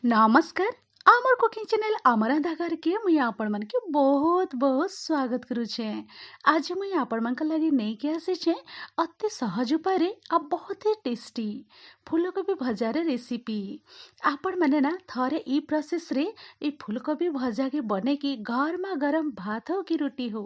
नमस्कार। आमर cooking channel अमरंधा घर के मुई आपण मन के बहुत बहुत स्वागत करू छे। आज मुई आपण मन के लगी नहीं के आसी छे अति सहज उपाय रे आ बहुत ही टेस्टी फूलकोबी भजा रे रेसिपी। आपण माने ना थरे ई प्रोसेस रे ई फूलकोबी भजा के बने की गरमा गरम भात हो कि रोटी हो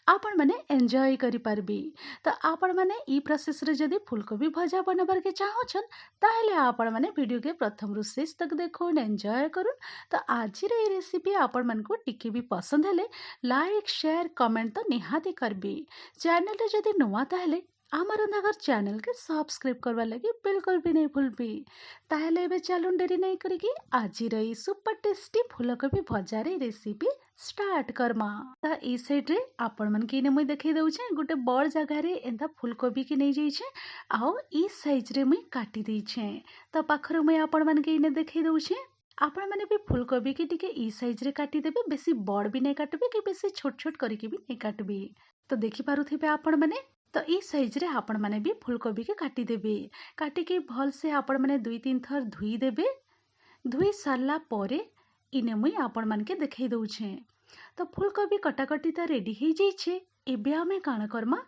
आपण माने एंजॉय करि पारबी। तो आपण माने ई प्रोसेस रे जदी फूलकोबी भजा बनबार के चाहो छन ताहले आपण माने वीडियो के प्रथम रु शेष तक देखो एंजॉय करूँ। तो आज ये रेसिपी आपण मन को टिके भी पसंद हेले लाइक शेयर कमेंट तो निहाती करबी। चैनल रे जदी नुआ ताहले आमर रंधाघर चैनल के सब्सक्राइब करवा लगी बिल्कुल भी नहीं भूलबी। ताहले एबे चलून डेरी नहीं करिकी आज रही सुपर टेस्टी फूलकोबी भजा रे रेसिपी स्टार्ट करमा। त ई साइड रे आपण मन के मुई देखै दउ छे गोटे बड़ जगह रे एंता फूलकोबी के नहीं जाई छे आओ ई साइज रे मुई काटी दै छे। त पाखर मुई आपण मन के देखै दउ छे आपण माने भी फूलकोबी के टिके ई साइज रे काटी देबे बेसी बड़ भी नहीं काटबे कि बेसी छोट छोट करके भी नहीं काटबे। तो देखि पारुथिबे आपण माने तो ई साइज रे आपण माने भी फूलकोबी के काटी देबे। काटी के भल से आपण माने 2-3 थर धुई देबे। धुई सारला परे इने मुई आपण मान के देखै दउ छे। तो फूलकोबी कटाकटी तो रेडी हो जाई छे। एबे आमे काना करमा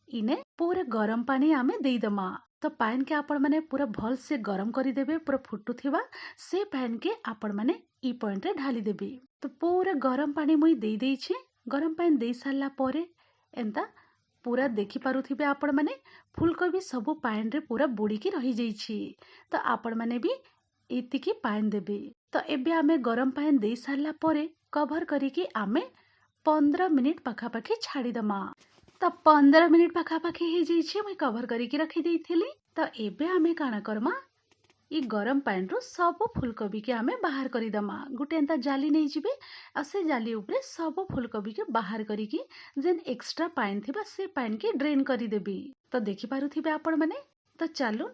इने पूरे गरम पानी आमे देई दमा। तो पैन के आपण माने पूरा भल से गरम करी देबे पूरा फुटुथिबा से पैन के आपण माने ई पॉइंट रे ढाली देबे। तो पूरा गरम पानी मुई देई देई छे। गरम पानी देई सारला परे एंता पूरा देखि पारुथिबे आपण माने फूलकोबी सब पैन रे पूरा बुड़ी की रही जाई छी। तो आपण माने भी एतिकी पानी देबे। तो एबे आमे गरम पानी देई सारला परे कवर करिकी आमे 15 मिनिट पाखापाखी छाड़ी दमा। तो 15 मिनिट पाखापाखी हो जाइए मुई कवर करके रखी देइथिली। तो एबे आमे काना करमा ई गरम पानी रो सब फूलकोबी के आमे बाहर करी दमा। गुटे एंता जाली नहीं जिबे आ से जाली ऊपर सब फूलकोबी के बाहर करिकी जेन एक्स्ट्रा पानी थिबा से पानी के ड्रेन करी देबी। तो देखि पारुथिबे आपण माने। तो चालू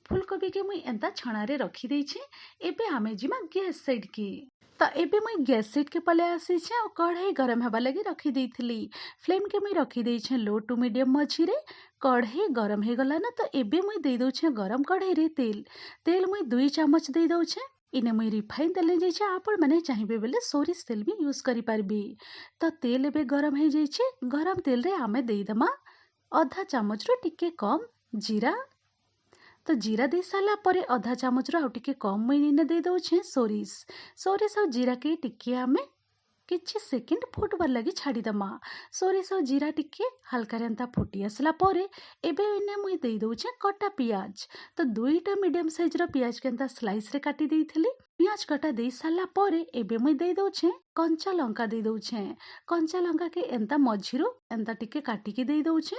फूलकोबी के मुई एंता छणा रे रखी देइ छे। एबे आमे जिमा गैस साइड की। तो एबे मुई गैस साइड के पले आसी छे और कढ़ाई गरम हेबा लगी रखी देइथिली। फ्लेम के मुई रखी देइ छे लो टू मीडियम मझी रे। कढ़ाई गरम हे गला ना तो एबे मुई देइ दउ छे गरम कढ़ाई रे तेल मुई 2 चम्मच देइ दउ छे। इने मुई रिफाइन तेल जाई छे आपण माने चाहिबे बेले सोरिष तेल भी यूज करि पारबी। तो तेल एबे गरम हे जाई छे। गरम तेल रे आमे देइ दमा आधा चामच रो टिके कम जीरा। तो जीरा दे साला परे आधा चामच रो टिके कम मुई इने दे दउ छे सोरिष। सोरिष और जीरा के टिके आमे किछि सेकंड फुटबार लगी छाड़ी दमा। सोरिष और जीरा टिके हल्का रेंता फुटी आसला परे एबे इने मुई देइ दउ छे कटा पियाज। तो 2टा मीडियम साइज रो पियाज के एंता स्लाइस रे काटी देइथिली। पियाज कटा देइ साला परे एबे मुई देइ दउ छे कंचा लंका देइ दउ छे। कंचा लंका के एंता मझिरो एंता टिके काटी के देइ दउ छे।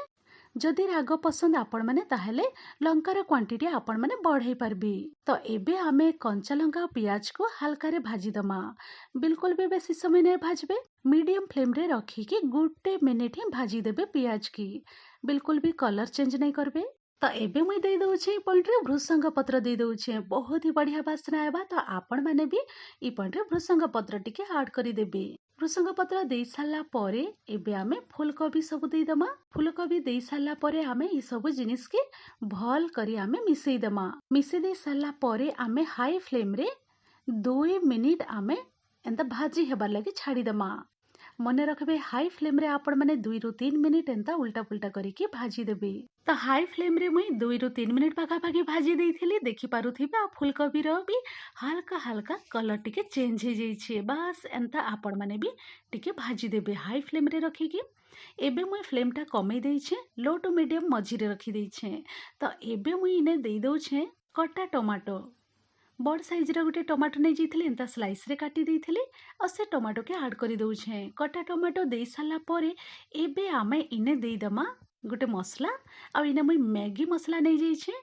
जदि राग पसंद आपण माने ताहले लंकार क्वांटिटी आपण माने बढ़ाई पारबी। तो एबे आमे कंचा लंका पियाज को हल्का रे भाजी दमा। बिल्कुल भी बेसी समय नहीं भाजबे। मीडियम फ्लेम रे रखी कि गोटे मिनिट ही भाजी देबे पियाज की। बिल्कुल भी कलर चेंज नहीं करबे। तो एबे मुई देइ दउ छे पॉइंट रे भृसंग पत्र देइ दउ छे बहुत ही बढ़िया बास्ना आबा। तो आपण माने भी ई पॉइंट रे भृसंग पत्र टिके ऐड करी देबे। भृसंग पत्र देइ साला परे एबे आमे फूलकोबी सब देइ दमा। फूलकोबी देइ साला परे आमे ई सब जिनिस के भल करी आमे मिसेई दमा। मिसेई दे साला परे आमे हाई फ्लेम रे 2 मिनिट आमे एंता भाजी हेबार लगी छाड़ी दमा। मने रखबे हाई फ्लेम रे आपण माने 2 रु 3 मिनिट एंता उल्टा पुल्टा करिके भाजी देबे। तो हाई फ्लेम रे मुई 2 रु 3 मिनिट पाखापाखी भाजी देइथिली। देखि पारुथिबे आ फूलकोबी रो भी हल्का हल्का कलर टिके चेंज हे जाई छे। बस एंता आपण माने भी टिके भाजी देबे हाई फ्लेम रे रखिकी। एबे मुई फ्लेम टा कमई देइ छे लो टू मीडियम मझी रे रखी देइ छे। तो एबे मुई इने देइ दउ छे कटा टमाटो। बड़ साइज रे गोटे टमाटो नहीं जाइथिली एंता स्लाइस रे काटी देइथिली और से टमाटो के ऐड करी दउ छे। कटा टमाटो देइ साला परे एबे आमे इने देइ दमा गोटे मसला और इने मुई मैगी मसला नहीं जाई छे।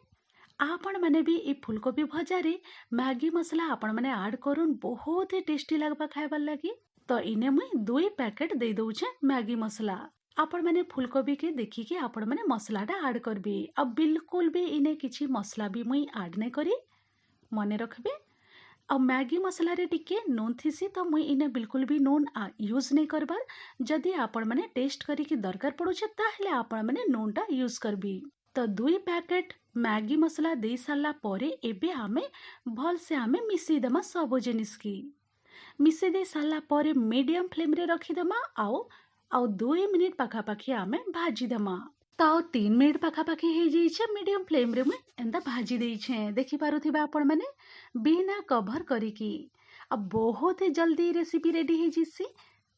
आपण माने भी ई फूलकोबी भजा रे मैगी मसला आपण माने ऐड करून बहुत ही टेस्टी लागबा खाइबार लगी। तो इने मुई 2 पैकेट देइ दउ छे मैगी मसला। आपण माने फूलकोबी के देखी के आपण माने मसलाटा ऐड करबे। अब बिल्कुल भी इने किछि मसला भी मुई ऐड नहीं करी मने रखबे। अब मैगी मसला रे टिके नून थीसी तो मुई इने बिल्कुल भी नून यूज नहीं करबार। जदि आपण माने टेस्ट करी कि दरकार पड़ुछे ताहले आपण माने नून टा यूज करबी। तो 2 पैकेट मैगी मसला दे सारा पर एबे आमे भलसे आमे मिसेदेमा सब जिनिस की मिसे दे सारा पर मीडियम फ्लेम रे रखीदेमा आउ 2 मिनिट पाखापाखी आमे भाजीदेमा तो आउ 3 मिनिट पाखापाखी हो जाइए मीडियम फ्लेम रे मुई एंता भाजी देइछे देखि पारुथिबे आपण माने बिना कभर करिकी आ बहुत ही जल्दी रेसिपी रेडी हो जिसी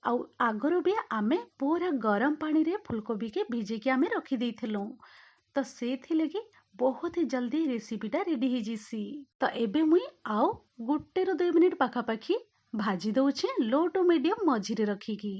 आउ आगरो भी आमे पूरा गरम पानी रे फुलकोबी के भिजेकी आमे रखी देइथिलु तो से लगी बहुत ही जल्दी रेसिपीटा रेडी हो जिसी तो एबे मुई आउ 1 ରୁ 2 ମିନିଟ पाखापाखी भाजी दउछे लो टू मीडियम मझिरे रखिकी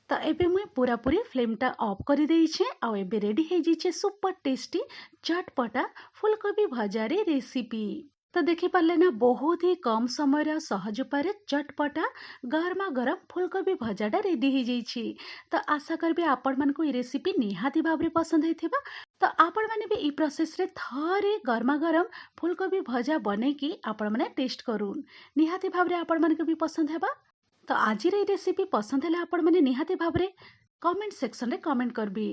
तो एबे मुई पूरा पूरी फ्लेमटा ऑफ कर देइछे आ एबे रेडी हो जाइए सुपर टेस्टी चटपटा फुलकोबी भजारे रेसिपी तो देखी पारे ना बहुत ही कम समय और सहज उपाय चटपटा गरमा गरम फुलकोबी भजाटा रेडी हो जाइए तो आशा करी आपण मानक ये रेसिपी निहाती भाव में पसंद होइथिबा तो आपण माने भी ई प्रोसेस रे थरे गरमा गरम फुलकोबी भजा बनैकी आपण माने टेस्ट करूँ निहाती भाव में आपण मानक भी पसंद हेबा तो आज रेसिपी पसंद है आपण मैंने निहाती भाव में कमेंट सेक्शन रे कमेंट करबी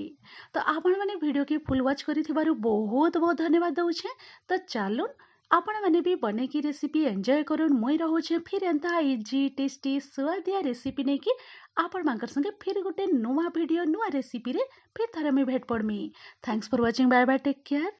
तो आपण मैंने वीडियो की फुल वॉच करिथिबारु बहुत बहुत धन्यवाद दउछे तो चलून आपण मैंने भी बने की रेसिपी एंजॉय करूँ मुई रहूचे फिर एंता इजी टेस्टी स्वादिया रेसिपी नहीं कि आपण मांकर संगे फिर गोटे नुआ वीडियो नुआ रेसिपी रे फिर थरे में भेट पड़मी thanks for watching bye bye take care.